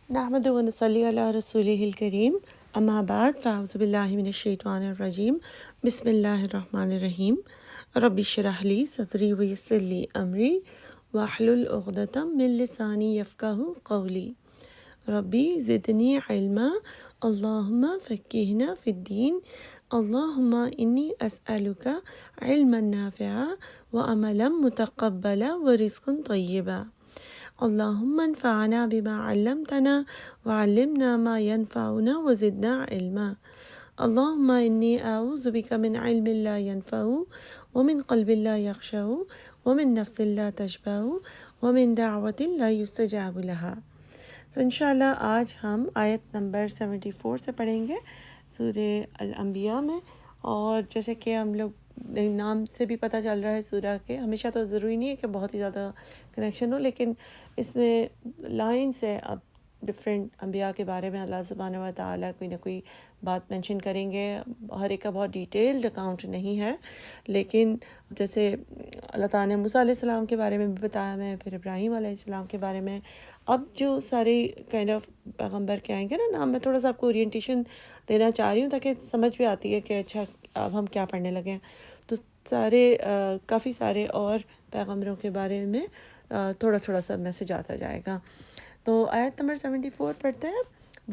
نحمد و نصلی علی رسولہ الکریم اما بعد فاعوذ باللہ من الشیطان الرجیم بسم اللہ الرحمن الرحیم رب اشرح لی صدری ویسر لی امری واحلل عقدۃ من لسانی یفقہوا قولی ربی زدنی علما اللہم فقہنا فی الدین اللہم انی اسألک علما نافعا وعملا متقبلا ورزقا طیبا اللہم انفعنا بما علمتنا وعلمنا ما ينفعنا وزدنا علما اللہم انی اعوذ بک من علم لا ينفع ومن قلب لا يخشع ومن نفس لا تشبع ومن دعوت لا يستجاب لها انشاءاللہ آج ہم آیت نمبر 74 سے پڑھیں گے سورہ الانبیاء میں۔ اور جیسے کہ ہم لوگ نام سے بھی پتہ چل رہا ہے سورہ کے، ہمیشہ تو ضروری نہیں ہے کہ بہت ہی زیادہ کنیکشن ہو، لیکن اس میں لائن سے اب ڈفرینٹ انبیاء کے بارے میں اللہ سبحانہ و تعالیٰ کوئی نہ کوئی بات مینشن کریں گے۔ ہر ایک کا بہت ڈیٹیلڈ اکاؤنٹ نہیں ہے، لیکن جیسے اللہ تعالیٰ نے موسیٰ علیہ السلام کے بارے میں بھی بتایا ہمیں، پھر ابراہیم علیہ السلام کے بارے میں۔ اب جو سارے کائنڈ آف پیغمبر کے آئیں گے نا نام، میں تھوڑا سا آپ کو اورینٹیشن دینا چاہ رہی ہوں تاکہ سمجھ بھی آتی ہے کہ اچھا اب ہم کیا پڑھنے لگے ہیں۔ تو کافی سارے اور پیغمبروں کے بارے میں تھوڑا تھوڑا سا میسج آتا جائے گا۔ تو آیت نمبر 74 پڑھتے ہیں۔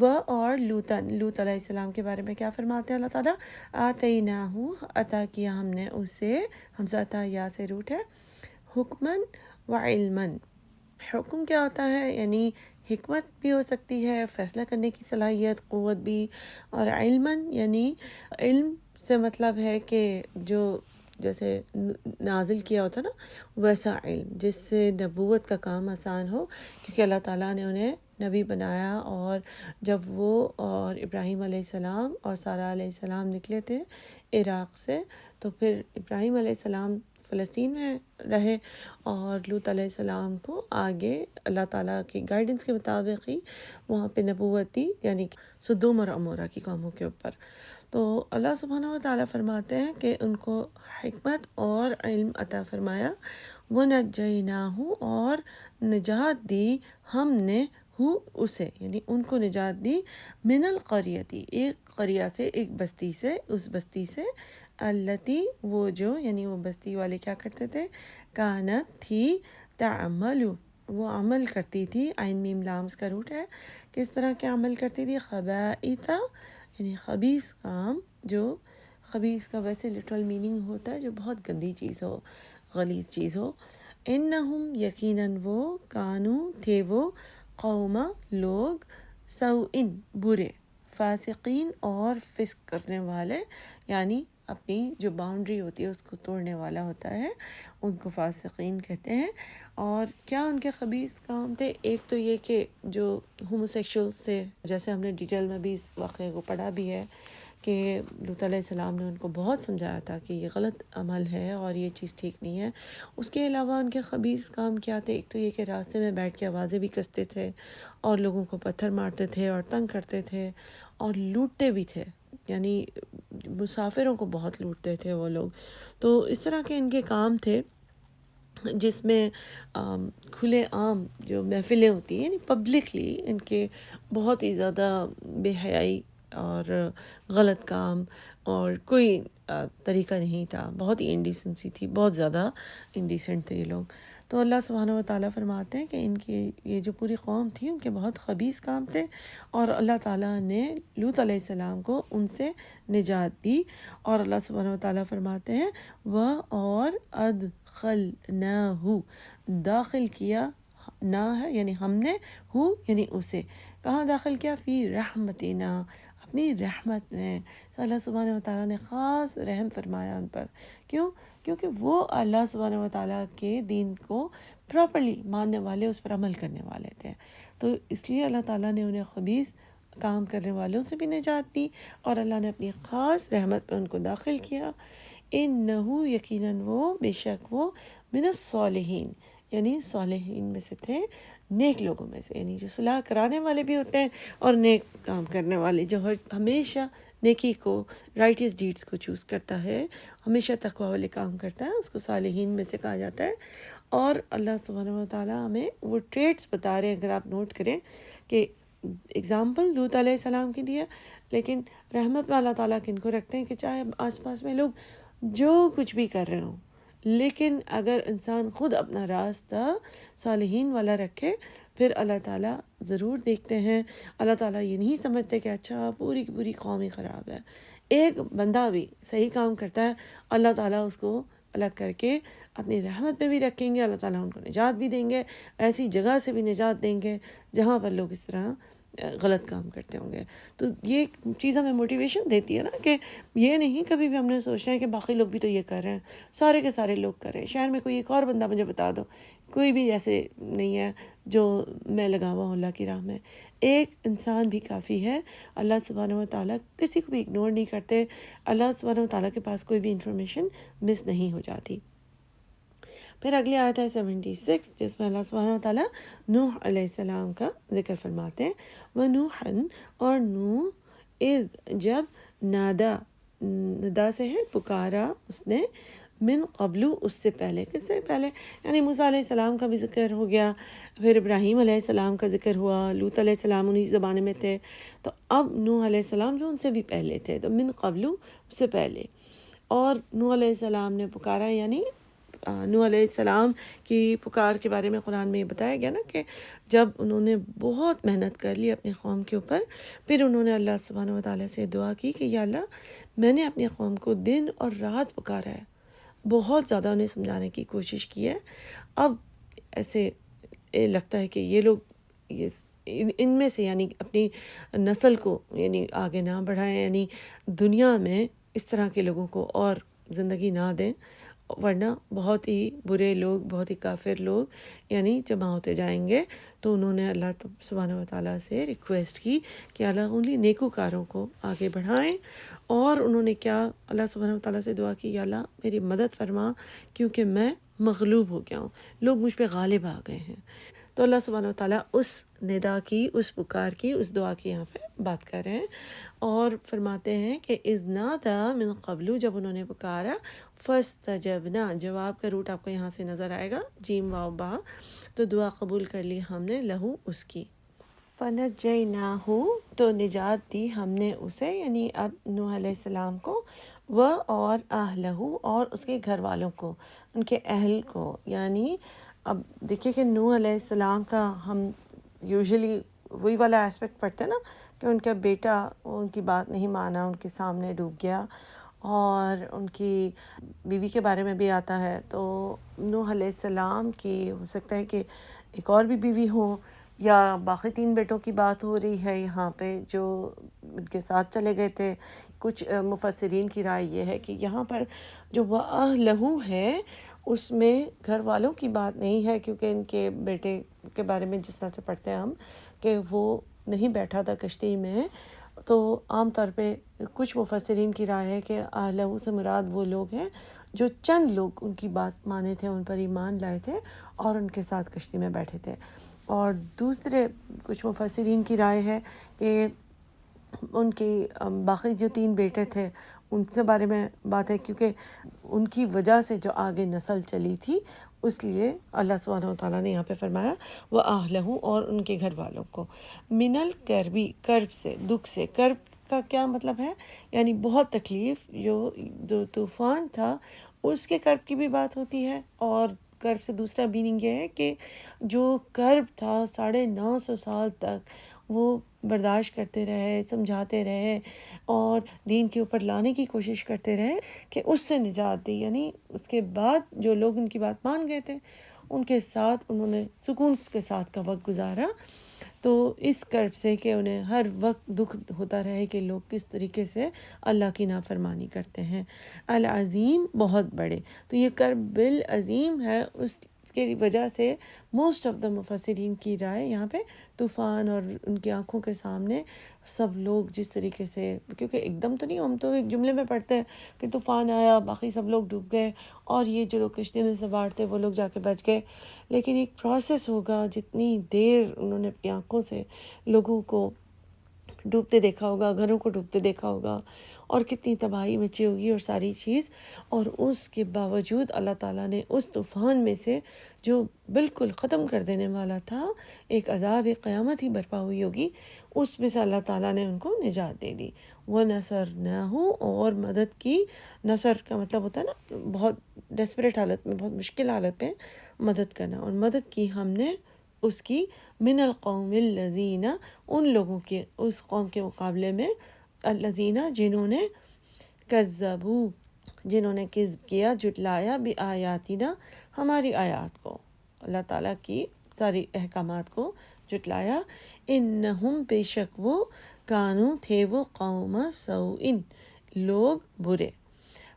وہ اور لوط علیہ السلام کے بارے میں کیا فرماتے ہیں اللہ تعالیٰ؟ آتیناہ عطا کیا ہم نے اسے، حمزہ تا یا سے روٹ ہے، حکمن و علمن۔ حکم کیا ہوتا ہے؟ یعنی حکمت بھی ہو سکتی ہے، فیصلہ کرنے کی صلاحیت، قوت بھی، اور علمن یعنی علم سے مطلب ہے کہ جو جیسے نازل کیا ہوتا نا ویسا علم جس سے نبوت کا کام آسان ہو، کیونکہ اللہ تعالیٰ نے انہیں نبی بنایا۔ اور جب وہ اور ابراہیم علیہ السلام اور سارہ علیہ السلام نکلے تھے عراق سے، تو پھر ابراہیم علیہ السلام فلسطین میں رہے اور لوط علیہ السلام کو آگے اللہ تعالیٰ کی گائیڈنس کے مطابق ہی وہاں پہ نبوت دی، یعنی کہ سدوم اور عمورہ کی قوموں کے اوپر۔ تو اللہ سبحانہ و تعالیٰ فرماتے ہیں کہ ان کو حکمت اور علم عطا فرمایا، وَنَجَّيْنَاهُ اور نجات دی ہم نے ہو اسے، یعنی ان کو نجات دی، من القریتی ایک قریہ سے، ایک بستی سے، اس بستی سے، التی وہ جو، یعنی وہ بستی والے کیا کرتے تھے، کانت تھی، تعمل وہ عمل کرتی تھی، عین میم لام اس کا روٹ ہے، کس طرح کے عمل کرتی تھی، خبائث یعنی خبیث کام، جو خبیث کا ویسے لٹرل میننگ ہوتا ہے جو بہت گندی چیز ہو، غلیظ چیز ہو۔ انہم یقیناً وہ، کانو تھے وہ، قوما لوگ، سوئن برے، فاسقین اور فسق کرنے والے، یعنی اپنی جو باؤنڈری ہوتی ہے اس کو توڑنے والا ہوتا ہے، ان کو فاسقین کہتے ہیں۔ اور کیا ان کے خبیث کام تھے؟ ایک تو یہ کہ جو ہوموسیکشول سے، جیسے ہم نے ڈیٹیل میں بھی اس واقعے کو پڑھا بھی ہے کہ لوط علیہ السلام نے ان کو بہت سمجھایا تھا کہ یہ غلط عمل ہے اور یہ چیز ٹھیک نہیں ہے۔ اس کے علاوہ ان کے خبیث کام کیا تھے؟ ایک تو یہ کہ راستے میں بیٹھ کے آوازیں بھی کستے تھے اور لوگوں کو پتھر مارتے تھے اور تنگ کرتے تھے اور لوٹتے بھی تھے، یعنی مسافروں کو بہت لوٹتے تھے وہ لوگ۔ تو اس طرح کے ان کے کام تھے، جس میں کھلے عام جو محفلیں ہوتی ہیں، یعنی پبلکلی ان کے بہت ہی زیادہ بے حیائی اور غلط کام، اور کوئی طریقہ نہیں تھا، بہت ہی انڈیسنسی تھی، بہت زیادہ انڈیسنٹ تھے یہ لوگ۔ تو اللہ سبحانہ و تعالیٰ فرماتے ہیں کہ ان کی یہ جو پوری قوم تھی ان کے بہت خبیث کام تھے، اور اللہ تعالیٰ نے لوط علیہ السلام کو ان سے نجات دی۔ اور اللہ سبحانہ و تعالیٰ فرماتے ہیں وہ اور ادخلناہ داخل کیا، نہ ہے یعنی ہم نے، ہو یعنی اسے کہاں داخل کیا، فی رحمتنا اپنی رحمت میں۔ تو اللہ سبحانہ و تعالیٰ نے خاص رحم فرمایا ان پر، کیوں؟ کیونکہ وہ اللہ سبحانہ و تعالیٰ کے دین کو پراپرلی ماننے والے، اس پر عمل کرنے والے تھے، تو اس لیے اللہ تعالیٰ نے انہیں خبیث کام کرنے والوں سے بھی نجات دی، اور اللہ نے اپنی خاص رحمت میں ان کو داخل کیا۔ انہو یقیناً وہ، بے شک وہ، من الصالحین یعنی صالحین میں سے تھے، نیک لوگوں میں سے، یعنی جو صلاح کرانے والے بھی ہوتے ہیں اور نیک کام کرنے والے، جو ہمیشہ نیکی کو، رائٹیس ڈیڈز کو چوز کرتا ہے، ہمیشہ تقوی والے کام کرتا ہے، اس کو صالحین میں سے کہا جاتا ہے۔ اور اللہ سبحانہ و تعالیٰ ہمیں وہ ٹریٹس بتا رہے ہیں، اگر آپ نوٹ کریں کہ اگزامپل لوط علیہ السلام کی دی ہے، لیکن رحمت میں اللہ تعالیٰ کن کو رکھتے ہیں کہ چاہے آس پاس میں لوگ جو کچھ بھی کر رہے ہوں، لیکن اگر انسان خود اپنا راستہ صالحین والا رکھے پھر اللہ تعالیٰ ضرور دیکھتے ہیں۔ اللہ تعالیٰ یہ نہیں سمجھتے کہ اچھا پوری کی پوری قوم ہی خراب ہے، ایک بندہ بھی صحیح کام کرتا ہے اللہ تعالیٰ اس کو الگ کر کے اپنی رحمت میں بھی رکھیں گے، اللہ تعالیٰ ان کو نجات بھی دیں گے، ایسی جگہ سے بھی نجات دیں گے جہاں پر لوگ اس طرح غلط کام کرتے ہوں گے۔ تو یہ چیز ہمیں موٹیویشن دیتی ہے نا کہ یہ نہیں کبھی بھی ہم نے سوچنا ہے کہ باقی لوگ بھی تو یہ کر رہے ہیں، سارے کے سارے لوگ کر رہے ہیں، شہر میں کوئی ایک اور بندہ مجھے بتا دو، کوئی بھی ایسے نہیں ہے جو میں لگا ہوا ہوں اللہ کی راہ میں۔ ایک انسان بھی کافی ہے۔ اللہ سبحانہ و تعالیٰ کسی کو بھی اگنور نہیں کرتے، اللہ سبحانہ و تعالیٰ کے پاس کوئی بھی انفارمیشن مس نہیں ہو جاتی۔ پھر اگلی آیت ہے 76 جس میں اللہ سبحانہ و تعالیٰ نوح علیہ السلام کا ذکر فرماتے ہیں۔ وَنُوحًا، اور نوح اذ جب ندا سے ہے پکارا اس نے، من قبل اس سے پہلے، کس سے پہلے یعنی موسیٰ علیہ السلام کا بھی ذکر ہو گیا، پھر ابراہیم علیہ السلام کا ذکر ہوا، لوط علیہ السلام انہی زمانے میں تھے، تو اب نوح علیہ السلام جو ان سے بھی پہلے تھے، تو من قبل اس سے پہلے۔ اور نوح علیہ السلام نے پکارا، یعنی نوح علیہ السلام کی پکار کے بارے میں قرآن میں یہ بتایا گیا نا کہ جب انہوں نے بہت محنت کر لی اپنی قوم کے اوپر، پھر انہوں نے اللہ سبحانہ و تعالیٰ سے دعا کی کہ یا اللہ میں نے اپنی قوم کو دن اور رات پکارا ہے، بہت زیادہ انہیں سمجھانے کی کوشش کی ہے، اب ایسے لگتا ہے کہ یہ لوگ ان میں سے یعنی اپنی نسل کو یعنی آگے نہ بڑھائیں، یعنی دنیا میں اس طرح کے لوگوں کو اور زندگی نہ دیں، ورنہ بہت ہی برے لوگ، بہت ہی کافر لوگ یعنی جمع ہوتے جائیں گے۔ تو انہوں نے اللہ سبحانہ و تعالیٰ سے ریکویسٹ کی کہ اللہ انہی نیکوکاروں کو آگے بڑھائیں، اور انہوں نے کیا اللہ سبحانہ و تعالیٰ سے دعا کی، یا اللہ میری مدد فرما کیونکہ میں مغلوب ہو گیا ہوں، لوگ مجھ پہ غالب آ گئے ہیں۔ تو اللہ سبحانہ و تعالیٰ اس ندا کی، اس پکار کی، اس دعا کی یہاں پہ بات کر رہے ہیں، اور فرماتے ہیں کہ اذ نادیٰ من قبل، جب انہوں نے پکارا، فاستجبنا، جواب کا روٹ آپ کو یہاں سے نظر آئے گا، جیم واو با، تو دعا قبول کر لی ہم نے، لہو اس کی، فنجیناہ، تو نجات دی ہم نے اسے، یعنی اب نوح علیہ السلام کو، وہ اور اہلہ، اور اس کے گھر والوں کو، ان کے اہل کو، یعنی اب دیکھیے کہ نوح علیہ السلام کا ہم یوزلی وہی والا اسپیکٹ پڑھتے ہیں نا کہ ان کا بیٹا ان کی بات نہیں مانا، ان کے سامنے ڈوب گیا، اور ان کی بیوی کے بارے میں بھی آتا ہے، تو نوح علیہ السلام کی ہو سکتا ہے کہ ایک اور بھی بیوی ہو، یا باقی 3 بیٹوں کی بات ہو رہی ہے یہاں پہ جو ان کے ساتھ چلے گئے تھے۔ کچھ مفسرین کی رائے یہ ہے کہ یہاں پر جو وَأَهْلَهُ ہے اس میں گھر والوں کی بات نہیں ہے، کیونکہ ان کے بیٹے کے بارے میں جس طرح سے پڑھتے ہیں ہم کہ وہ نہیں بیٹھا تھا کشتی میں، تو عام طور پہ کچھ مفسرین کی رائے ہے کہ اہلہ سے مراد وہ لوگ ہیں جو چند لوگ ان کی بات مانے تھے، ان پر ایمان لائے تھے اور ان کے ساتھ کشتی میں بیٹھے تھے۔ اور دوسرے کچھ مفسرین کی رائے ہے کہ ان کی باقی جو 3 بیٹے تھے ان سے بارے میں بات ہے، کیونکہ ان کی وجہ سے جو آگے نسل چلی تھی، اس لیے اللہ سبحانہ و تعالیٰ نے یہاں پہ فرمایا وہ اہلہ، اور ان کے گھر والوں کو، من الکربی، کرب سے، دکھ سے۔ کرب کا کیا مطلب ہے؟ یعنی بہت تکلیف، جو طوفان تھا اس کے کرب کی بھی بات ہوتی ہے، اور کرب سے دوسرا میننگ یہ ہے کہ جو کرب تھا 950 سال تک وہ برداشت کرتے رہے، سمجھاتے رہے اور دین کے اوپر لانے کی کوشش کرتے رہے کہ اس سے نجات دی، یعنی اس کے بعد جو لوگ ان کی بات مان گئے تھے ان کے ساتھ انہوں نے سکون کے ساتھ کا وقت گزارا۔ تو اس کرب سے کہ انہیں ہر وقت دکھ ہوتا رہے کہ لوگ کس طریقے سے اللہ کی نافرمانی کرتے ہیں، العظیم، بہت بڑے، تو یہ کرب بالعظیم ہے، اس کی وجہ سے موسٹ آف دا مفسرین کی رائے یہاں پہ طوفان اور ان کی آنکھوں کے سامنے سب لوگ جس طریقے سے، کیونکہ ایک دم تو نہیں، ہم تو ایک جملے میں پڑھتے ہیں کہ طوفان آیا باقی سب لوگ ڈوب گئے اور یہ جو لوگ کشتی میں سوار تھے وہ لوگ جا کے بچ گئے، لیکن ایک پروسیس ہوگا، جتنی دیر انہوں نے اپنی آنکھوں سے لوگوں کو ڈوبتے دیکھا ہوگا، گھروں کو ڈوبتے دیکھا ہوگا، اور کتنی تباہی مچی ہوگی اور ساری چیز، اور اس کے باوجود اللہ تعالیٰ نے اس طوفان میں سے جو بالکل ختم کر دینے والا تھا، ایک عذاب قیامت ہی برپا ہوئی ہوگی، اس میں سے اللہ تعالیٰ نے ان کو نجات دے دی۔ وَنَصَرْنَاهُ، اور مدد کی۔ نصر کا مطلب ہوتا ہے نا بہت ڈیسپریٹ حالت میں، بہت مشکل حالت میں مدد کرنا، اور مدد کی ہم نے اس کی من القوم الذین، ان لوگوں کے، اس قوم کے مقابلے میں، الذین جنہوں نے، کذبوا، جنہوں نے کذب کیا، جھٹلایا، بآیاتنا، ہماری آیات کو، اللہ تعالیٰ کی ساری احکامات کو جھٹلایا۔ انہم، بے شک وہ، کانو، تھے وہ، قوم سوء، لوگ برے۔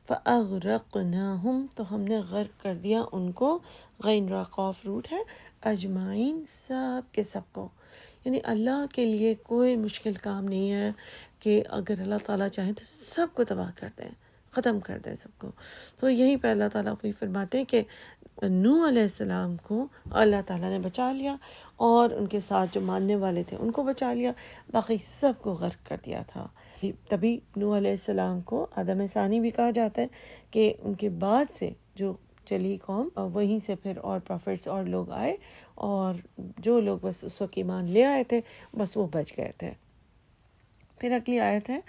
فَأَغْرَقْنَاهُمْ، تو ہم نے غرق کر دیا ان کو، غین را قاف روٹ ہے، اجمعین، سب کے سب کو۔ یعنی اللہ کے لیے کوئی مشکل کام نہیں ہے کہ اگر اللہ تعالیٰ چاہیں تو سب کو تباہ کر دیں، ختم کر دیں سب کو۔ تو یہیں پہ اللہ تعالیٰ کو فرماتے ہیں کہ نوح علیہ السلام کو اللہ تعالیٰ نے بچا لیا، اور ان کے ساتھ جو ماننے والے تھے ان کو بچا لیا، باقی سب کو غرق کر دیا تھا۔ تبھی نوح علیہ السلام کو آدم ثانی بھی کہا جاتا ہے، کہ ان کے بعد سے جو چلی قوم، وہیں سے پھر اور پروفٹس اور لوگ آئے، اور جو لوگ بس اس وقت ایمان لے آئے تھے بس وہ بچ گئے تھے۔ پھر اگلی آیت ہے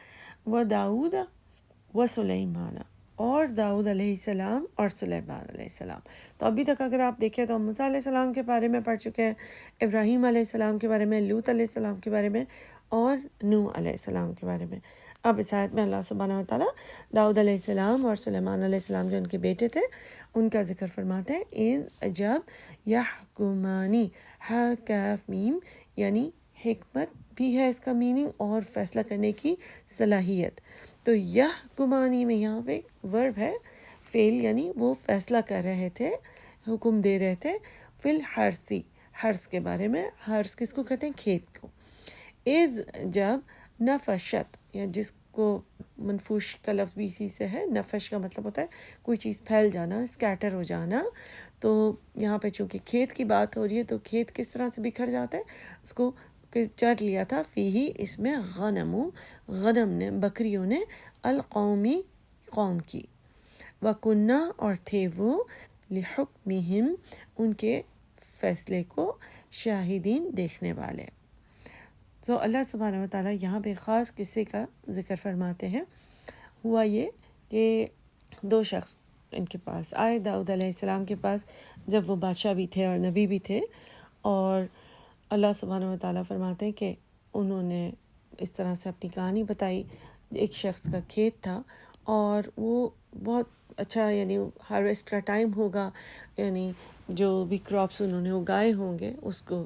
وَدَاؤُد وَسُلَیمان، اور داؤد علیہ السلام اور سلیمان علیہ السلام۔ تو ابھی تک اگر آپ دیکھیں تو ہم موسیٰ علیہ السلام کے بارے میں پڑھ چکے ہیں، ابراہیم علیہ السلام کے بارے میں، لوط علیہ السلام کے بارے میں، اور نوح علیہ السلام کے بارے میں۔ اب اس آیت میں اللہ سبحانہ وتعالیٰ داؤد علیہ السلام اور سلیمان علیہ السلام جو ان کے بیٹے تھے ان کا ذکر فرماتے ہیں۔ اذ، جب، یحکمانی، ہا کاف میم، یعنی حکمت بھی ہے اس کا میننگ، اور فیصلہ کرنے کی صلاحیت۔ تو یحکمانی میں یہاں پہ ورب ہے، فعل، یعنی وہ فیصلہ کر رہے تھے، حکم دے رہے تھے، فی الحرثی، حرث کے بارے میں۔ حرث کس کو کہتے ہیں؟ کھیت کو۔ اذ، جب، نفشت، یا جس کو منفوش کا لفظ بھی اسی سے ہے، نفش کا مطلب ہوتا ہے کوئی چیز پھیل جانا، اسکیٹر ہو جانا۔ تو یہاں پہ چونکہ کھیت کی بات ہو رہی ہے تو کھیت کس طرح سے بکھر جاتا ہے، اس کو چر لیا تھا، فیہی، اس میں، غنم نے، بکریوں نے، القومی، قوم کی، وَكُنَّا، اور تھے وہ، لِحُکْمِہِمْ، ان کے فیصلے کو، شاہدین، دیکھنے والے۔ تو اللہ سبحانہ وتعالیٰ یہاں پہ خاص قصے کا ذکر فرماتے ہیں۔ ہوا یہ کہ دو شخص ان کے پاس آئے، داؤد علیہ السلام کے پاس، جب وہ بادشاہ بھی تھے اور نبی بھی تھے، اور اللہ سبحانہ وتعالیٰ فرماتے ہیں کہ انہوں نے اس طرح سے اپنی کہانی بتائی۔ ایک شخص کا کھیت تھا اور وہ بہت اچھا، یعنی ہارویسٹ کا ٹائم ہوگا، یعنی جو بھی کراپس انہوں نے اگائے ہوں گے اس کو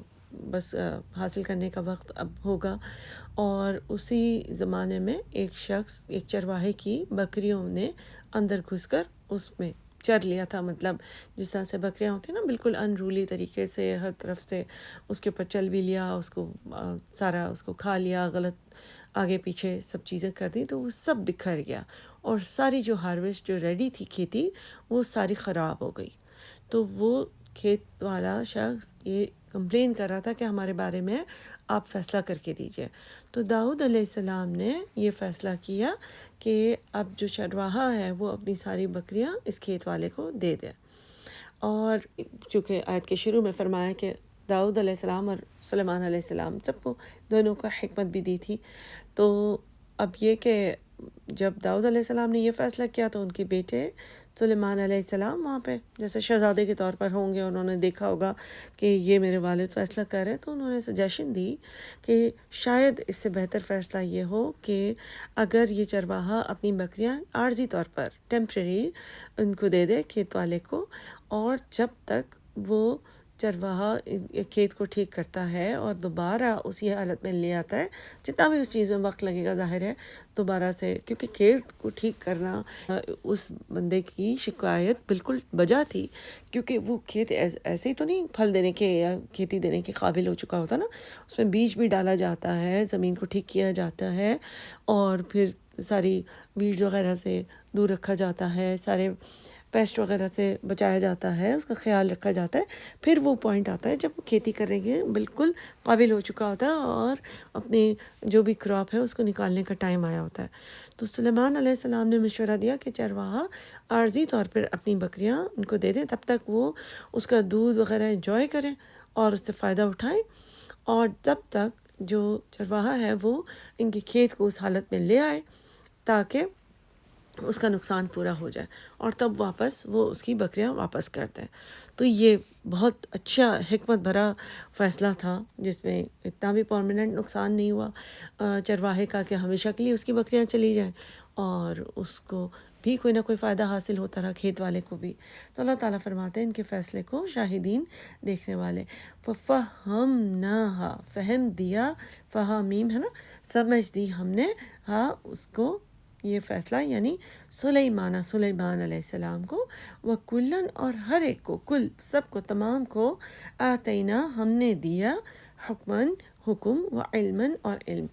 بس حاصل کرنے کا وقت اب ہوگا۔ اور اسی زمانے میں ایک شخص، ایک چرواہے کی بکریوں نے اندر گھس کر اس میں چر لیا تھا، مطلب جس طرح سے بکریاں ہوتی ہیں نا، بالکل انرولی طریقے سے ہر طرف سے اس کے اوپر چل بھی لیا، اس کو سارا اس کو کھا لیا، غلط آگے پیچھے سب چیزیں کر دی، تو وہ سب بکھر گیا، اور ساری جو ہارویسٹ جو ریڈی تھی کھیتی وہ ساری خراب ہو گئی۔ تو وہ کھیت والا شخص یہ کمپلین کر رہا تھا کہ ہمارے بارے میں آپ فیصلہ کر کے دیجئے۔ تو داؤد علیہ السلام نے یہ فیصلہ کیا کہ اب جو چرواہا ہے وہ اپنی ساری بکریاں اس کھیت والے کو دے دے۔ اور چونکہ آیت کے شروع میں فرمایا کہ داؤد علیہ السلام اور سلیمان علیہ السلام سب کو، دونوں کا حکمت بھی دی تھی، تو اب یہ کہ جب داؤد علیہ السلام نے یہ فیصلہ کیا تو ان کے بیٹے سلیمان علیہ السلام وہاں پہ جیسے شہزادے کے طور پر ہوں گے، انہوں نے دیکھا ہوگا کہ یہ میرے والد فیصلہ کر رہے ہیں، تو انہوں نے سجیشن دی کہ شاید اس سے بہتر فیصلہ یہ ہو کہ اگر یہ چرواہا اپنی بکریاں عارضی طور پر ٹیمپریری ان کو دے دے، کھیت والے کو، اور جب تک وہ چرواہا کھیت کو ٹھیک کرتا ہے اور دوبارہ اسی حالت میں لے آتا ہے، جتنا بھی اس چیز میں وقت لگے گا ظاہر ہے دوبارہ سے، کیونکہ کھیت کو ٹھیک کرنا اس بندے کی شکایت بالکل بجا تھی، کیونکہ وہ کھیت ایسے ہی تو نہیں پھل دینے کے یا کھیتی دینے کے قابل ہو چکا ہوتا نا، اس میں بیج بھی ڈالا جاتا ہے، زمین کو ٹھیک کیا جاتا ہے، اور پھر ساری ویڈز وغیرہ سے دور رکھا جاتا ہے، سارے پیسٹ وغیرہ سے بچایا جاتا ہے، اس کا خیال رکھا جاتا ہے. پھر وہ پوائنٹ آتا ہے جب وہ کھیتی کرنے کے بالکل قابل ہو چکا ہوتا ہے اور اپنے جو بھی کراپ ہے اس کو نکالنے کا ٹائم آیا ہوتا ہے. تو سلیمان علیہ السلام نے مشورہ دیا کہ چرواہا عارضی طور پر اپنی بکریاں ان کو دے دیں، تب تک وہ اس کا دودھ وغیرہ انجوائے کریں اور اس سے فائدہ اٹھائیں، اور تب تک جو چرواہا ہے وہ ان کے کھیت کو اس حالت میں لے آئے تاکہ اس کا نقصان پورا ہو جائے، اور تب واپس وہ اس کی بکریاں واپس کر دیں. تو یہ بہت اچھا حکمت بھرا فیصلہ تھا، جس میں اتنا بھی پرماننٹ نقصان نہیں ہوا چرواہے کا کہ ہمیشہ کے لیے اس کی بکریاں چلی جائیں، اور اس کو بھی کوئی نہ کوئی فائدہ حاصل ہوتا رہا، کھیت والے کو بھی. تو اللہ تعالیٰ فرماتے ہیں ان کے فیصلے کو شاہدین دیکھنے والے. فَفَهَّمْنَاهَا، فہم دیا، فہامیم ہے نا، سمجھ دی ہم نے، ہاں اس کو، یہ فیصلہ یعنی سلیمان علیہ السلام کو، وَكُلًّا، اور ہر ایک کو، کل سب کو، تمام کو، آتینا ہم نے دیا، حکماً حکم، وعلماً اور علم.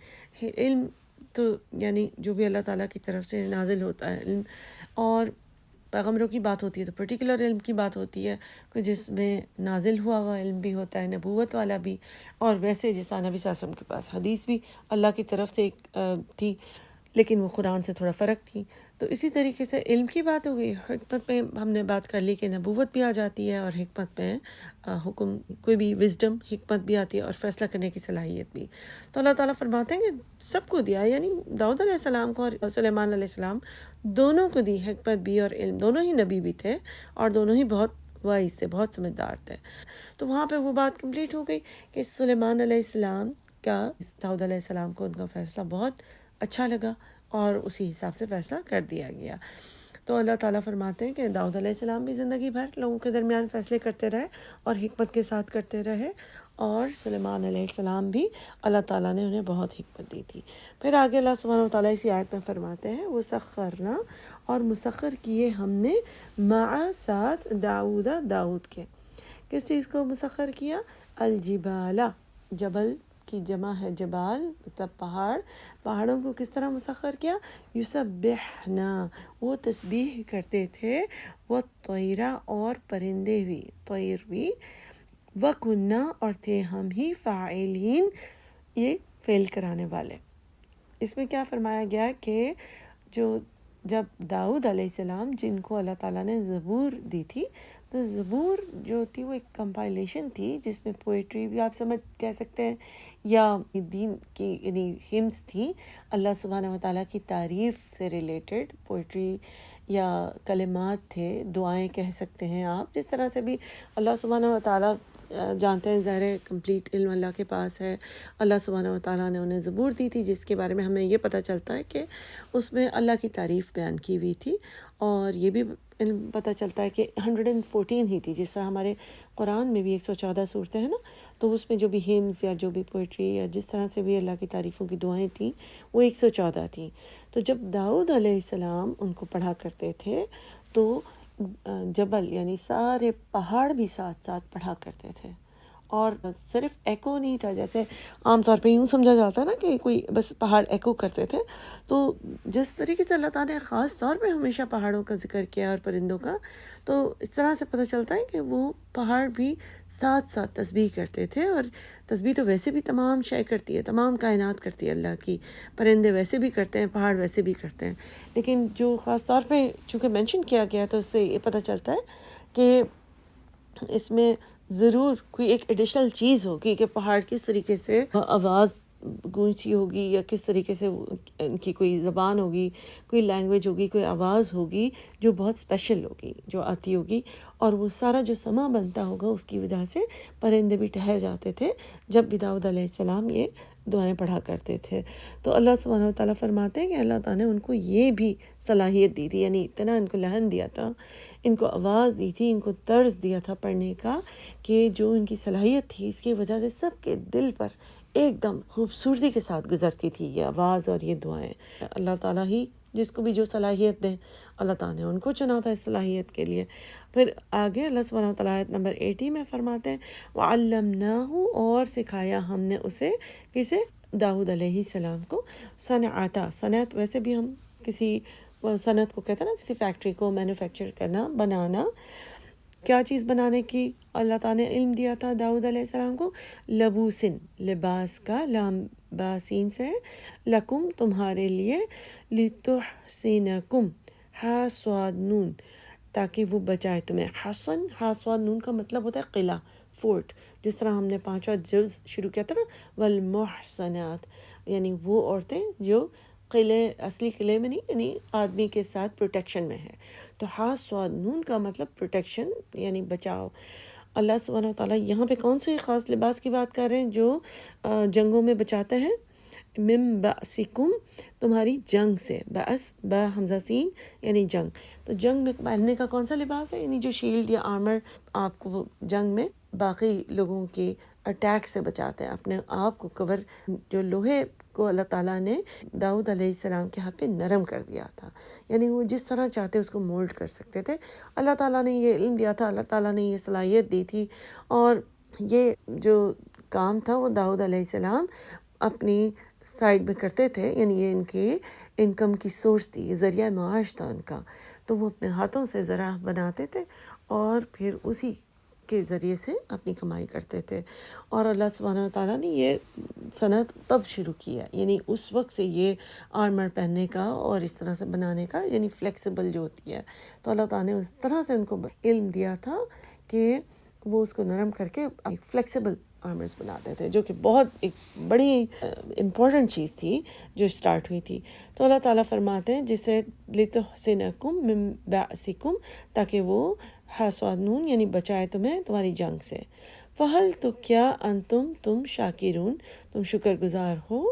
علم تو یعنی جو بھی اللہ تعالیٰ کی طرف سے نازل ہوتا ہے علم، اور پیغمبروں کی بات ہوتی ہے تو پرٹیکولر علم کی بات ہوتی ہے کہ جس میں نازل ہوا علم بھی ہوتا ہے، نبوت والا بھی، اور ویسے جس طرح نبی صلی اللہ علیہ وسلم کے پاس حدیث بھی اللہ کی طرف سے ایک تھی، لیکن وہ قرآن سے تھوڑا فرق تھی. تو اسی طریقے سے علم کی بات ہو گئی. حکمت میں ہم نے بات کر لی کہ نبوت بھی آ جاتی ہے، اور حکمت میں حکم، کوئی بھی وزڈم، حکمت بھی آتی ہے، اور فیصلہ کرنے کی صلاحیت بھی. تو اللہ تعالیٰ فرماتے ہیں کہ سب کو دیا، یعنی داؤد علیہ السلام کو اور سلیمان علیہ السلام دونوں کو دی، حکمت بھی اور علم. دونوں ہی نبی بھی تھے اور دونوں ہی بہت وائز تھے، بہت سمجھدار تھے. تو وہاں پہ وہ بات کمپلیٹ ہو گئی کہ سلیمان علیہ السلام کا داؤد علیہ السلام کو ان کا فیصلہ بہت اچھا لگا، اور اسی حساب سے فیصلہ کر دیا گیا. تو اللہ تعالیٰ فرماتے ہیں کہ داؤد علیہ السلام بھی زندگی بھر لوگوں کے درمیان فیصلے کرتے رہے اور حکمت کے ساتھ کرتے رہے، اور سلیمان علیہ السلام بھی اللہ تعالیٰ نے انہیں بہت حکمت دی تھی. پھر آگے اللہ سبحانہ و تعالیٰ اسی آیت میں فرماتے ہیں، وَسَخَّرْنَا، اور مسخر کیے ہم نے، مع ساتھ، داؤد کے. کس چیز کو مسخر کیا؟ الجبال، جبل کی جمع ہے جبال، مطلب پہاڑ. پہاڑوں کو کس طرح مسخر کیا؟ یسبحنا، وہ تسبیح کرتے تھے، والطیر، اور پرندے بھی، طیر بھی، وکنا، اور تھے ہم ہی، فاعلین، یہ فعل کرانے والے. اس میں کیا فرمایا گیا کہ جب داؤد علیہ السلام، جن کو اللہ تعالیٰ نے زبور دی تھی، تو زبور جو تھی وہ ایک کمپائلیشن تھی جس میں پوئٹری بھی آپ کہہ سکتے ہیں، یا دین کی یعنی ہمس تھی، اللہ سبحانہ و تعالیٰ کی تعریف سے ریلیٹڈ پوئٹری یا کلمات تھے، دعائیں کہہ سکتے ہیں آپ، جس طرح سے بھی اللہ سبحانہ و تعالیٰ جانتے ہیں. ظاہر ہے کمپلیٹ علم اللہ کے پاس ہے. اللہ سبحانہ و تعالیٰ نے انہیں زبور دی تھی، جس کے بارے میں ہمیں یہ پتہ چلتا ہے کہ اس میں اللہ کی تعریف بیان کی ہوئی تھی، اور یہ بھی علم پتہ چلتا ہے کہ 114 ہی تھی، جس طرح ہمارے قرآن میں بھی 114 صورتیں ہیں نا، تو اس میں جو بھی ہمز یا جو بھی پوئٹری یا جس طرح سے بھی اللہ کی تعریفوں کی دعائیں تھیں وہ 114 تھیں. تو جب داؤد علیہ السلام ان کو پڑھا کرتے تھے تو جبل یعنی سارے پہاڑ بھی ساتھ ساتھ پڑھا کرتے تھے، اور صرف ایکو نہیں تھا، جیسے عام طور پہ یوں سمجھا جاتا ہے نا کہ کوئی بس پہاڑ ایکو کرتے تھے. تو جس طریقے سے اللہ تعالیٰ نے خاص طور پہ ہمیشہ پہاڑوں کا ذکر کیا اور پرندوں کا، تو اس طرح سے پتہ چلتا ہے کہ وہ پہاڑ بھی ساتھ ساتھ تسبیح کرتے تھے. اور تسبیح تو ویسے بھی تمام شے کرتی ہے، تمام کائنات کرتی ہے اللہ کی، پرندے ویسے بھی کرتے ہیں، پہاڑ ویسے بھی کرتے ہیں، لیکن جو خاص طور پہ چونکہ مینشن کیا گیا تو اس سے یہ پتہ چلتا ہے کہ اس میں ضرور کوئی ایک ایڈیشنل چیز ہوگی کہ پہاڑ کس طریقے سے آواز گونجتی ہوگی، یا کس طریقے سے ان کی کوئی زبان ہوگی، کوئی لینگویج ہوگی، کوئی آواز ہوگی جو بہت اسپیشل ہوگی، جو آتی ہوگی، اور وہ سارا جو سما بنتا ہوگا اس کی وجہ سے پرندے بھی ٹھہر جاتے تھے جب بھی داؤد علیہ السلام یہ دعائیں پڑھا کرتے تھے. تو اللہ سبحانہ و تعالیٰ فرماتے ہیں کہ اللہ تعالیٰ نے ان کو یہ بھی صلاحیت دی تھی، یعنی اتنا ان کو لہن دیا تھا، ان کو آواز دی تھی، ان کو طرز دیا تھا پڑھنے کا، کہ جو ان کی صلاحیت تھی اس کی وجہ سے سب کے دل پر ایک دم خوبصورتی کے ساتھ گزرتی تھی یہ آواز اور یہ دعائیں. اللہ تعالیٰ ہی جس کو بھی جو صلاحیت دیں، اللہ تعالیٰ نے ان کو چنا تھا اس صلاحیت کے لیے. پھر آگے اللہ سبحانہ وتعالیٰ آیت نمبر 80 میں فرماتے ہیں، وَعَلَّمْنَاهُ، اور سکھایا ہم نے اسے، کسے؟ داؤد علیہ السلام کو، صنعت. صنعت ویسے بھی ہم کسی صنعت کو کہتے ہیں نا کسی فیکٹری کو مینوفیکچر کرنا بنانا. کیا چیز بنانے کی اللہ تعالیٰ نے علم دیا تھا داؤد علیہ السلام کو؟ لبوسن لباس کا، لام باسین سے، لکم تمہارے لیے، لتحسنکم ہا سواد نون تاکہ وہ بچائے تمہیں. حسن ہا سواد نون کا مطلب ہوتا ہے قلعہ، فورٹ. جس طرح ہم نے 5واں جز شروع کیا تھا نا، والمحسنات، یعنی وہ عورتیں جو قلعے، اصلی قلعے میں نہیں، یعنی آدمی کے ساتھ پروٹیکشن میں ہے. تو ہا سواد نون کا مطلب پروٹیکشن یعنی بچاؤ. اللہ سبحانہ وتعالیٰ یہاں پہ کون سے خاص لباس کی بات کر رہے ہیں؟ جو جنگوں میں بچاتے ہیں. مم بأسکم تمہاری جنگ سے، بأس با حمزہ سین یعنی جنگ. تو جنگ میں پہننے کا کون سا لباس ہے؟ یعنی جو شیلڈ یا آرمر آپ کو جنگ میں باقی لوگوں کے اٹیک سے بچاتے ہیں، اپنے آپ کو کور. جو لوہے کو اللہ تعالیٰ نے داؤد علیہ السلام کے ہاتھ پہ نرم کر دیا تھا، یعنی وہ جس طرح چاہتے اس کو مولڈ کر سکتے تھے. اللہ تعالیٰ نے یہ علم دیا تھا، اللہ تعالیٰ نے یہ صلاحیت دی تھی. اور یہ جو کام تھا وہ داؤد علیہ السلام اپنی سائڈ میں کرتے تھے، یعنی یہ ان کے انکم کی سورس تھی، یہ ذریعہ معاش تھا ان کا. تو وہ اپنے ہاتھوں سے ذرا بناتے تھے اور پھر اسی کے ذریعے سے اپنی کمائی کرتے تھے. اور اللہ سبحانہ وتعالیٰ نے یہ صنعت تب شروع کی ہے، یعنی اس وقت سے یہ آرمر پہننے کا اور اس طرح سے بنانے کا، یعنی فلیکسیبل جو ہوتی ہے. تو اللہ تعالیٰ نے اس طرح سے ان کو علم دیا تھا کہ وہ اس کو نرم کر کے فلیکسیبل آرمرز بناتے تھے، جو کہ بہت ایک بڑی امپورٹنٹ چیز تھی جو سٹارٹ ہوئی تھی. تو اللہ تعالیٰ فرماتے ہیں جسے لتحسنکم من بأسکم تاکہ وہ حسواد نون یعنی بچائے تمہیں تمہاری جنگ سے. فہل تو کیا انتم تم شاکرون تم شکر گزار ہو.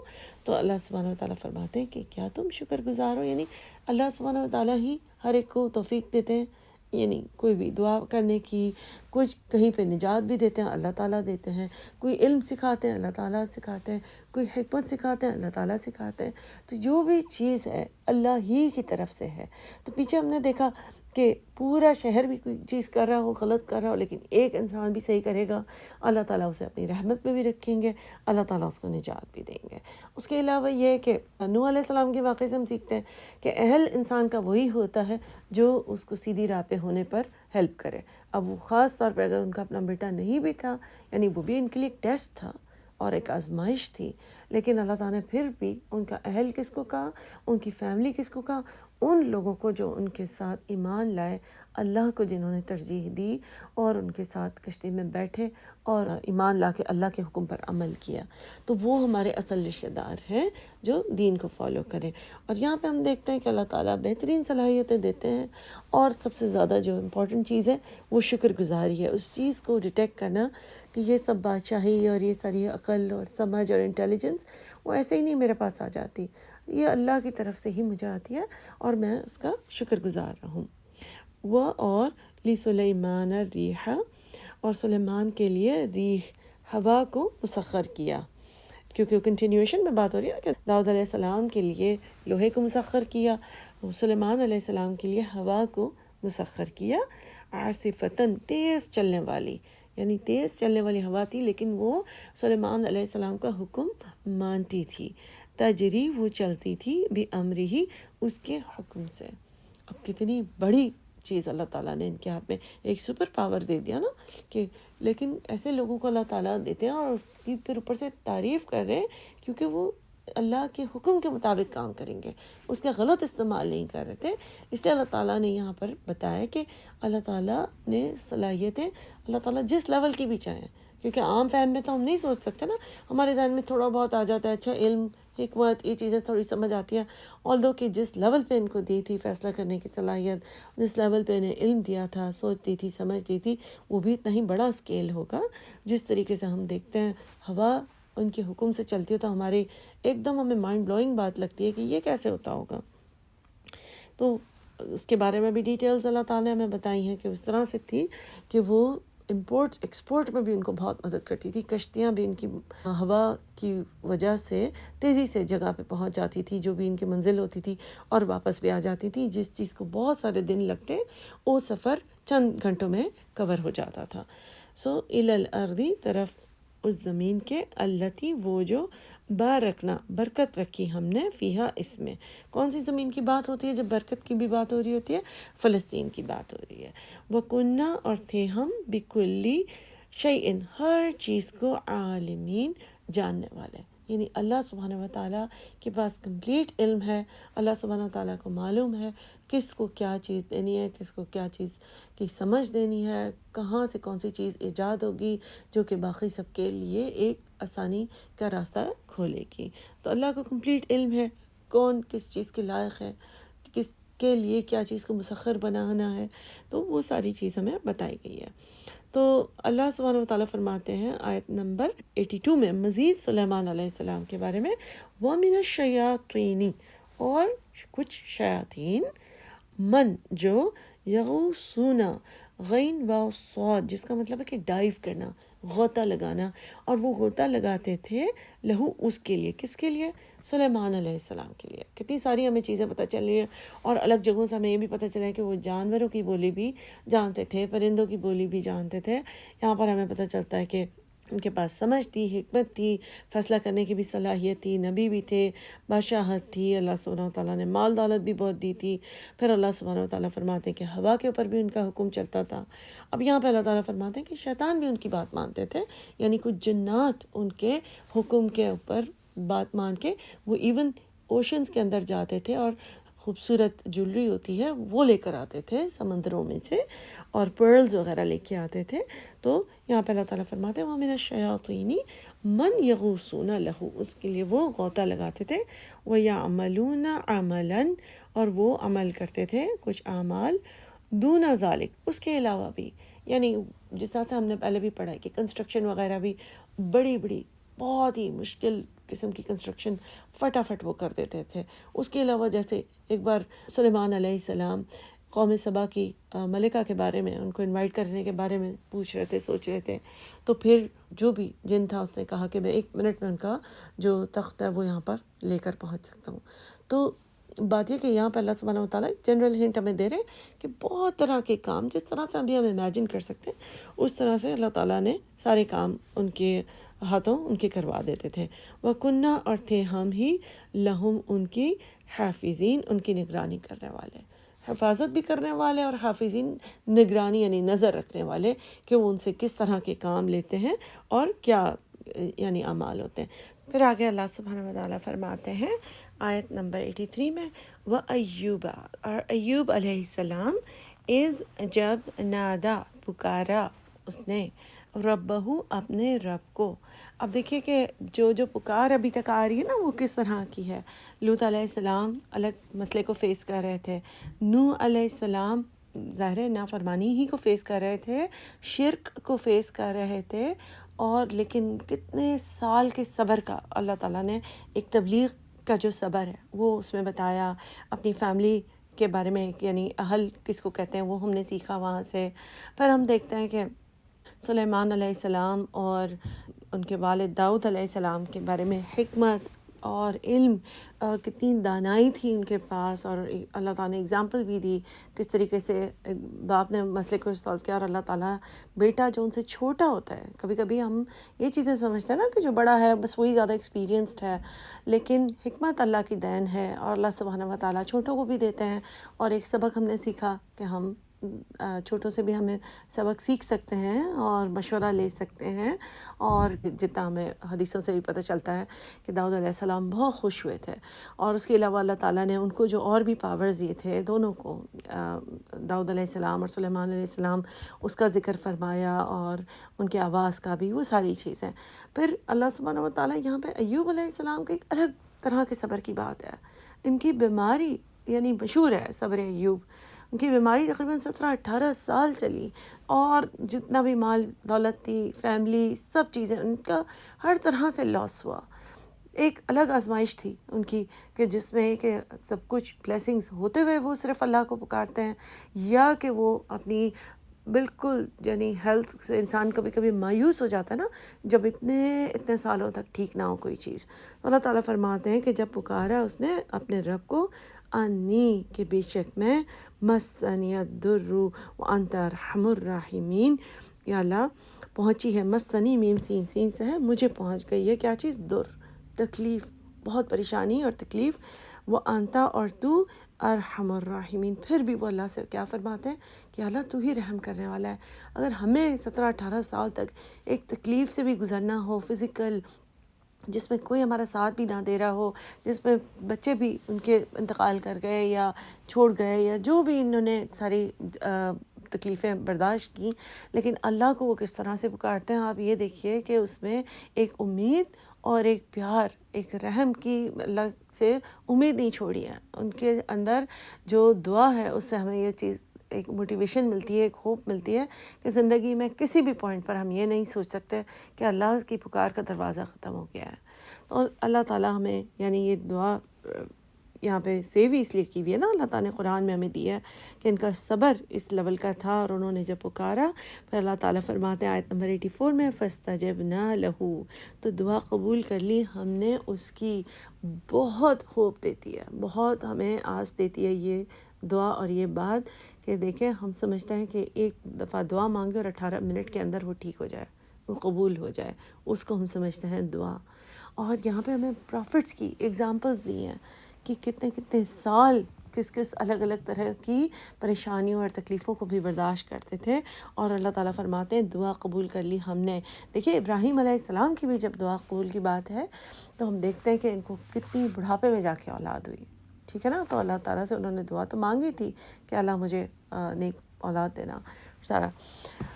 تو اللہ سبحانہ وتعالیٰ فرماتے ہیں کہ کیا تم شکر گزار ہو، یعنی اللہ سبحانہ وتعالیٰ ہی ہر ایک کو توفیق دیتے ہیں، یعنی کوئی بھی دعا کرنے کی، کچھ کہیں پہ نجات بھی دیتے ہیں اللہ تعالیٰ دیتے ہیں، کوئی علم سکھاتے ہیں اللہ تعالیٰ سکھاتے ہیں، کوئی حکمت سکھاتے ہیں اللہ تعالیٰ سکھاتے ہیں. تو جو بھی چیز ہے اللہ ہی کی طرف سے ہے. تو پیچھے ہم نے دیکھا کہ پورا شہر بھی کوئی چیز کر رہا ہو، غلط کر رہا ہو، لیکن ایک انسان بھی صحیح کرے گا، اللہ تعالیٰ اسے اپنی رحمت میں بھی رکھیں گے، اللہ تعالیٰ اس کو نجات بھی دیں گے. اس کے علاوہ یہ کہ نوح علیہ السلام کے واقعے سے ہم سیکھتے ہیں کہ اہل انسان کا وہی ہوتا ہے جو اس کو سیدھی راہ پہ ہونے پر ہیلپ کرے. اب وہ خاص طور پہ اگر ان کا اپنا بیٹا نہیں بھی تھا، یعنی وہ بھی ان کے لیے ایک ٹیسٹ تھا اور ایک آزمائش تھی، لیکن اللہ تعالیٰ نے پھر بھی ان کا اہل کس کو کہا، ان کی فیملی کس کو کہا، ان لوگوں کو جو ان کے ساتھ ایمان لائے، اللہ کو جنہوں نے ترجیح دی اور ان کے ساتھ کشتی میں بیٹھے اور ایمان لا کے اللہ کے حکم پر عمل کیا. تو وہ ہمارے اصل رشتہ دار ہیں جو دین کو فالو کریں. اور یہاں پہ ہم دیکھتے ہیں کہ اللہ تعالیٰ بہترین صلاحیتیں دیتے ہیں، اور سب سے زیادہ جو امپورٹنٹ چیز ہے وہ شکر گزاری ہے. اس چیز کو ڈیٹیکٹ کرنا کہ یہ سب بادشاہی اور یہ ساری عقل اور سمجھ اور انٹیلیجنس وہ ایسے ہی نہیں میرے پاس آ جاتی، یہ اللہ کی طرف سے ہی مجھے آتی ہے اور میں اس کا شکر گزار رہوں. وہ اور لی سلیمان الریح، اور سلیمان کے لیے ریح ہوا کو مسخر کیا، کیونکہ کنٹینیویشن میں بات ہو رہی ہے کہ داؤد علیہ السلام کے لیے لوہے کو مسخر کیا، سلیمان علیہ السلام کے لیے ہوا کو مسخر کیا. عاصفتاً تیز چلنے والی، یعنی تیز چلنے والی ہوا تھی، لیکن وہ سلیمان علیہ السلام کا حکم مانتی تھی. تجری وہ چلتی تھی بِأَمْرِهِ اس کے حکم سے. اب کتنی بڑی چیز اللہ تعالیٰ نے ان کے ہاتھ میں ایک سپر پاور دے دیا نا، کہ لیکن ایسے لوگوں کو اللہ تعالیٰ دیتے ہیں اور اس کی پھر اوپر سے تعریف کر رہے ہیں کیونکہ وہ اللہ کے حکم کے مطابق کام کریں گے، اس کا غلط استعمال نہیں کر رہے تھے. اس لیے اللہ تعالیٰ نے یہاں پر بتایا کہ اللہ تعالیٰ نے صلاحیتیں اللہ تعالیٰ جس لیول کی بھی چاہیں، کیونکہ عام فہم میں تو ہم نہیں سوچ سکتے نا، ہمارے ذہن میں تھوڑا بہت آ جاتا ہے، اچھا علم حکمت یہ چیزیں تھوڑی سمجھ آتی ہیں، although کہ جس لیول پہ ان کو دی تھی فیصلہ کرنے کی صلاحیت، جس لیول پہ انہیں علم دیا تھا، سوچتی تھی سمجھتی تھی، وہ بھی اتنا ہی بڑا اسکیل ہوگا. جس طریقے سے ہم دیکھتے ہیں ہوا ان کے حکم سے چلتی ہے تو ہماری ایک دم ہمیں مائنڈ بلوئنگ بات لگتی ہے کہ یہ کیسے ہوتا ہوگا. تو اس کے بارے میں بھی ڈیٹیلز اللہ تعالیٰ نے ہمیں بتائی ہیں کہ اس طرح سے تھی کہ وہ امپورٹ ایکسپورٹ میں بھی ان کو بہت مدد کرتی تھی. کشتیاں بھی ان کی ہوا کی وجہ سے تیزی سے جگہ پہ پہنچ جاتی تھی جو بھی ان کی منزل ہوتی تھی، اور واپس بھی آ جاتی تھی. جس چیز کو بہت سارے دن لگتے وہ سفر چند گھنٹوں میں کور ہو جاتا تھا. سو الی الارض طرف اس زمین کے، التی وہ جو بارکنا برکت رکھی ہم نے فیہا اس میں. کون سی زمین کی بات ہوتی ہے جب برکت کی بھی بات ہو رہی ہوتی ہے؟ فلسطین کی بات ہو رہی ہے. وَكُنَّا اور تھے ہم بِكُلِّ شَيْءٍ ہر چیز کو عالمین جاننے والے. یعنی اللہ سبحانہ و تعالیٰ کے پاس کمپلیٹ علم ہے. اللہ سبحانہ و تعالیٰ کو معلوم ہے کس کو کیا چیز دینی ہے، کس کو کیا چیز کی سمجھ دینی ہے، کہاں سے کون سی چیز ایجاد ہوگی جو کہ باقی سب کے لیے ایک آسانی کا راستہ کھولے گی. تو اللہ کو کمپلیٹ علم ہے کون کس چیز کے لائق ہے، کس کے لیے کیا چیز کو مسخر بنانا ہے. تو وہ ساری چیز ہمیں بتائی گئی ہے. تو اللہ سبحانہ و تعالیٰ فرماتے ہیں آیت نمبر 82 میں مزید سلیمان علیہ السلام کے بارے میں، وَمِنَ الشَّيَاطِينِ اور کچھ شیاطین، من جو یغوصون غین و صاد جس کا مطلب ہے کہ ڈائیو کرنا، غوطہ لگانا، اور وہ غوطہ لگاتے تھے لہو اس کے لیے. کس کے لیے؟ سلیمان علیہ السلام کے لیے. کتنی ساری ہمیں چیزیں پتہ چل رہی ہیں، اور الگ جگہوں سے ہمیں یہ بھی پتہ چلا ہے کہ وہ جانوروں کی بولی بھی جانتے تھے، پرندوں کی بولی بھی جانتے تھے. یہاں پر ہمیں پتہ چلتا ہے کہ ان کے پاس سمجھ تھی، حکمت تھی، فیصلہ کرنے کی بھی صلاحیت تھی، نبی بھی تھے، بادشاہت تھی، اللہ سبحانہ و تعالیٰ نے مال دولت بھی بہت دی تھی. پھر اللہ سبحانہ و تعالیٰ فرماتے ہیں کہ ہوا کے اوپر بھی ان کا حکم چلتا تھا. اب یہاں پہ اللہ تعالیٰ فرماتے ہیں کہ شیطان بھی ان کی بات مانتے تھے. یعنی کچھ جنات ان کے حکم کے اوپر بات مان کے وہ ایون اوشنز کے اندر جاتے تھے اور خوبصورت جولری ہوتی ہے وہ لے کر آتے تھے سمندروں میں سے، اور پرلز وغیرہ لے کے آتے تھے. تو یہاں پہ اللہ تعالیٰ فرماتے ہیں وَمِنَ الشَّيَاطِينِ مَنْ يَغُوصُونَ لَهُ اس کے لیے وہ غوطہ لگاتے تھے. وَيَعْمَلُونَ عَمَلًا اور وہ عمل کرتے تھے کچھ اعمال، دون ذالک اس کے علاوہ بھی. یعنی جس طرح سے ہم نے پہلے بھی پڑھا ہے کہ کنسٹرکشن وغیرہ بھی بڑی بڑی بہت ہی مشکل قسم کی کنسٹرکشن فٹافٹ وہ کر دیتے تھے. اس کے علاوہ جیسے ایک بار سلیمان علیہ السلام قوم سبا کی ملکہ کے بارے میں ان کو انوائٹ کرنے کے بارے میں پوچھ رہے تھے، سوچ رہے تھے. تو پھر جو بھی جن تھا اس نے کہا کہ میں 1 منٹ میں ان کا جو تخت ہے وہ یہاں پر لے کر پہنچ سکتا ہوں. تو بات یہ کہ یہاں پہ اللہ سبحانہ و تعالیٰ جنرل ہنٹ ہمیں دے رہے ہیں کہ بہت طرح کے کام جس طرح سے ابھی ہم امیجن کر سکتے ہیں اس طرح سے اللہ تعالیٰ نے سارے کام ان کے ہاتھوں ان کے کروا دیتے تھے. وَكُنَّا اور تھے ہم ہی لہم ان کی حافظین ان کی نگرانی کرنے والے، حفاظت بھی کرنے والے، اور حافظین نگرانی یعنی نظر رکھنے والے کہ وہ ان سے کس طرح کے کام لیتے ہیں اور کیا یعنی اعمال ہوتے ہیں. پھر آگے اللہ سبحانہ و تعالیٰ فرماتے ہیں آیت نمبر 83 میں، وَأَيُّوبَ اور ایوب علیہ السلام، اذ جب نادا پکارا اس نے، ربہو اپنے رب کو. اب دیکھیے کہ جو پکار ابھی تک آ رہی ہے نا وہ کس طرح کی ہے. لوط علیہ السلام الگ مسئلے کو فیس کر رہے تھے، نوح علیہ السلام ظاہر نافرمانی ہی کو فیس کر رہے تھے، شرک کو فیس کر رہے تھے، اور لیکن کتنے سال کے صبر کا اللہ تعالیٰ نے ایک تبلیغ کا جو صبر ہے وہ اس میں بتایا. اپنی فیملی کے بارے میں یعنی اہل کس کو کہتے ہیں وہ ہم نے سیکھا وہاں سے. پھر ہم دیکھتے ہیں کہ سلیمان علیہ السلام اور ان کے والد داؤد علیہ السلام کے بارے میں حکمت اور علم، کتنی دانائی تھی ان کے پاس، اور اللہ تعالیٰ نے اگزامپل بھی دی کس طریقے سے باپ نے مسئلے کو سالو کیا، اور اللہ تعالیٰ بیٹا جو ان سے چھوٹا ہوتا ہے. کبھی کبھی ہم یہ چیزیں سمجھتے ہیں نا کہ جو بڑا ہے بس وہی زیادہ ایکسپیرینسڈ ہے، لیکن حکمت اللہ کی دین ہے، اور اللہ سبحانہ و تعالیٰ چھوٹوں کو بھی دیتے ہیں. اور ایک سبق ہم نے سیکھا کہ ہم چھوٹوں سے بھی ہمیں سبق سیکھ سکتے ہیں اور مشورہ لے سکتے ہیں. اور جتنا ہمیں حدیثوں سے بھی پتہ چلتا ہے کہ داؤد علیہ السلام بہت خوش ہوئے تھے، اور اس کے علاوہ اللہ تعالیٰ نے ان کو جو اور بھی پاورز دیے تھے دونوں کو، داؤد علیہ السلام اور سلیمان علیہ السلام، اس کا ذکر فرمایا اور ان کے آواز کا بھی، وہ ساری چیزیں. پھر اللہ سبحانہ و تعالیٰ یہاں پہ ایوب علیہ السلام کے ایک الگ طرح کے صبر کی بات ہے. ان کی بیماری یعنی مشہور ہے صبر ایوب. ان کی بیماری تقریباً 17-18 سال چلی، اور جتنا بھی مال دولت تھی، فیملی، سب چیزیں ان کا ہر طرح سے لاس ہوا. ایک الگ آزمائش تھی ان کی کہ جس میں کہ سب کچھ بلیسنگز ہوتے ہوئے وہ صرف اللہ کو پکارتے ہیں، یا کہ وہ اپنی بالکل یعنی ہیلتھ سے انسان کبھی کبھی مایوس ہو جاتا ہے نا جب اتنے سالوں تک ٹھیک نہ ہو کوئی چیز. اللہ تعالیٰ فرماتے ہیں کہ جب پکارا اس نے اپنے رب کو، انی کہ بے شک میں، مسنی الضر وانت ارحم الراحمین، یا اللہ پہنچی ہے، مسنی میم سین سے ہے، مجھے پہنچ گئی ہے کیا چیز؟ در، تکلیف، بہت پریشانی اور تکلیف، وہ انتا اور تو ارحم الراحمین، پھر بھی وہ اللہ سے کیا فرماتے ہیں کہ اللہ تو ہی رحم کرنے والا ہے۔ اگر ہمیں 17-18 سال تک ایک تکلیف سے بھی گزرنا ہو، فزیکل، جس میں کوئی ہمارا ساتھ بھی نہ دے رہا ہو، جس میں بچے بھی ان کے انتقال کر گئے یا چھوڑ گئے یا جو بھی انہوں نے ساری تکلیفیں برداشت کی، لیکن اللہ کو وہ کس طرح سے پکارتے ہیں، آپ یہ دیکھیے کہ اس میں ایک امید اور ایک پیار، ایک رحم کی، اللہ سے امید نہیں چھوڑی ہے۔ ان کے اندر جو دعا ہے اس سے ہمیں یہ چیز ایک موٹیویشن ملتی ہے، ایک ہوپ ملتی ہے کہ زندگی میں کسی بھی پوائنٹ پر ہم یہ نہیں سوچ سکتے کہ اللہ کی پکار کا دروازہ ختم ہو گیا ہے۔ اور اللہ تعالیٰ ہمیں، یعنی یہ دعا یہاں پہ سیو اس لیے کی ہوئی ہے نا، اللہ تعالیٰ نے قرآن میں ہمیں دیا ہے کہ ان کا صبر اس لیول کا تھا، اور انہوں نے جب پکارا پھر اللہ تعالیٰ فرماتے ہیں آیت نمبر 84 میں فَاسْتَجَبْنَا لَهُ، تو دعا قبول کر لی ہم نے اس کی۔ بہت ہوپ دیتی ہے، بہت ہمیں آس دیتی ہے یہ دعا اور یہ بات کہ دیکھیں ہم سمجھتے ہیں کہ ایک دفعہ دعا مانگے اور 18 منٹ کے اندر وہ ٹھیک ہو جائے، وہ قبول ہو جائے، اس کو ہم سمجھتے ہیں دعا۔ اور یہاں پہ ہمیں پروفٹس کی ایگزامپلز دی ہیں کہ کتنے کتنے سال کس کس الگ الگ طرح کی پریشانیوں اور تکلیفوں کو بھی برداشت کرتے تھے، اور اللہ تعالیٰ فرماتے ہیں دعا قبول کر لی ہم نے۔ دیکھیے ابراہیم علیہ السلام کی بھی جب دعا قبول کی بات ہے تو ہم دیکھتے ہیں کہ ان کو کتنی بڑھاپے میں جا کے اولاد ہوئی، ٹھیک ہے نا، تو اللہ تعالیٰ سے انہوں نے دعا تو مانگی تھی کہ اللہ مجھے نیک اولاد دینا سارا۔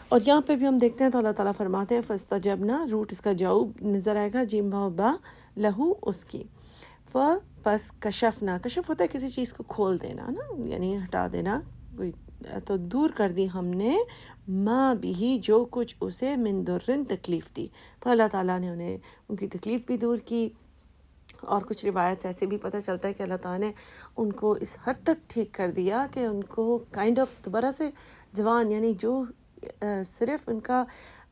اور یہاں پہ بھی ہم دیکھتے ہیں تو اللہ تعالیٰ فرماتے ہیں فَاسْتَجَبْنَا، روٹ اس کا جاؤب نظر آئے گا، جیم واو با، لہو اس کی، پس کشفنا، کشف ہوتا ہے کسی چیز کو کھول دینا نا، یعنی ہٹا دینا کوئی، تو دور کر دی ہم نے ما بھی جو کچھ اسے من درن تکلیف تھی، پھر اللہ تعالیٰ نے انہیں ان کی تکلیف بھی دور کی۔ اور کچھ روایت ایسے بھی پتہ چلتا ہے کہ اللہ تعالیٰ نے ان کو اس حد تک ٹھیک کر دیا کہ ان کو کائنڈ آف دوبارہ سے جوان، یعنی جو صرف ان کا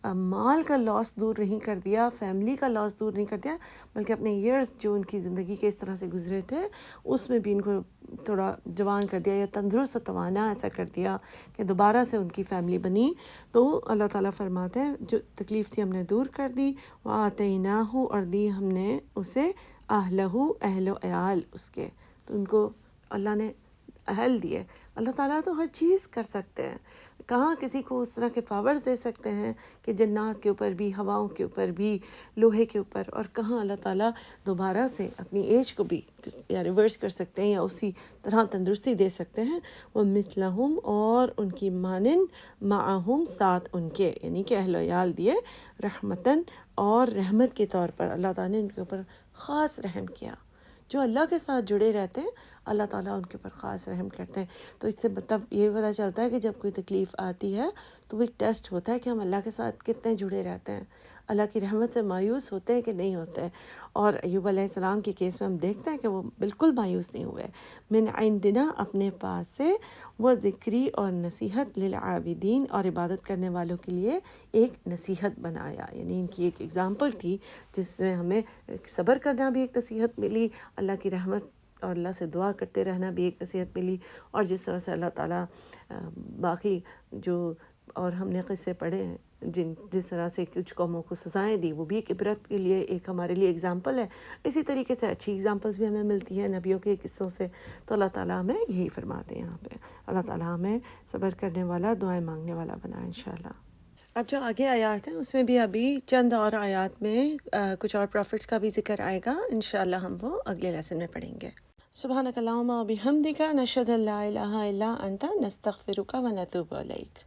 مال کا لاس دور نہیں کر دیا، فیملی کا لاس دور نہیں کر دیا، بلکہ اپنے ایئرز جو ان کی زندگی کے اس طرح سے گزرے تھے اس میں بھی ان کو تھوڑا جوان کر دیا، یا تندرست و توانا ایسا کر دیا کہ دوبارہ سے ان کی فیملی بنی۔ تو اللہ تعالیٰ فرماتے ہیں جو تکلیف تھی ہم نے دور کر دی، وَآتَيْنَاهُ، اور دی ہم نے اسے، اہلہو، اہل و عیال اس کے، تو ان کو اللہ نے اہل دیے۔ اللہ تعالیٰ تو ہر چیز کر سکتے ہیں، کہاں کسی کو اس طرح کے پاورز دے سکتے ہیں کہ جنات کے اوپر بھی، ہواؤں کے اوپر بھی، لوہے کے اوپر، اور کہاں اللہ تعالیٰ دوبارہ سے اپنی ایج کو بھی یا ریورس کر سکتے ہیں یا اسی طرح تندرستی دے سکتے ہیں۔ وَمِثْلَهُمْ، اور ان کی مانند، معہم، ساتھ ان کے، یعنی کہ اہل و عیال دیے، رحمتاً، اور رحمت کے طور پر اللہ تعالیٰ نے ان کے اوپر خاص رحم کیا۔ جو اللہ کے ساتھ جڑے رہتے ہیں اللہ تعالیٰ ان کے اوپر خاص رحم کرتے ہیں۔ تو اس سے مطلب یہ پتہ چلتا ہے کہ جب کوئی تکلیف آتی ہے تو وہ ایک ٹیسٹ ہوتا ہے کہ ہم اللہ کے ساتھ کتنے جڑے رہتے ہیں، اللہ کی رحمت سے مایوس ہوتے ہیں کہ نہیں ہوتے ہیں۔ اور ایوب علیہ السلام کے کیس میں ہم دیکھتے ہیں کہ وہ بالکل مایوس نہیں ہوئے۔ من عندنا، اپنے پاس سے، وہ ذکری، اور نصیحت، للعابدین، اور عبادت کرنے والوں کے لیے ایک نصیحت بنایا، یعنی ان کی ایک ایگزامپل تھی جس میں ہمیں صبر کرنا بھی ایک نصیحت ملی، اللہ کی رحمت اور اللہ سے دعا کرتے رہنا بھی ایک نصیحت ملی، اور جس طرح سے اللہ تعالیٰ باقی جو اور ہم نے قصے پڑھے ہیں جس طرح سے کچھ قوموں کو سزائیں دی، وہ بھی ایک عبرت کے لیے، ایک ہمارے لیے ایگزامپل ہے۔ اسی طریقے سے اچھی ایگزامپلس بھی ہمیں ملتی ہیں نبیوں کے قصوں سے۔ تو اللہ تعالیٰ ہمیں یہی فرماتے ہیں یہاں پہ، اللہ تعالیٰ ہمیں صبر کرنے والا، دعائیں مانگنے والا بنائے انشاءاللہ۔ اب جو آگے آیات ہیں اس میں بھی ابھی چند اور آیات میں کچھ اور پروفٹس کا بھی ذکر آئے گا، انشاءاللہ ہم وہ اگلے لیسن میں پڑھیں گے۔ سبحانک اللہم و بحمدک، نشہد ان لا الہ الا انت، نستغفرک و نتوب الیک۔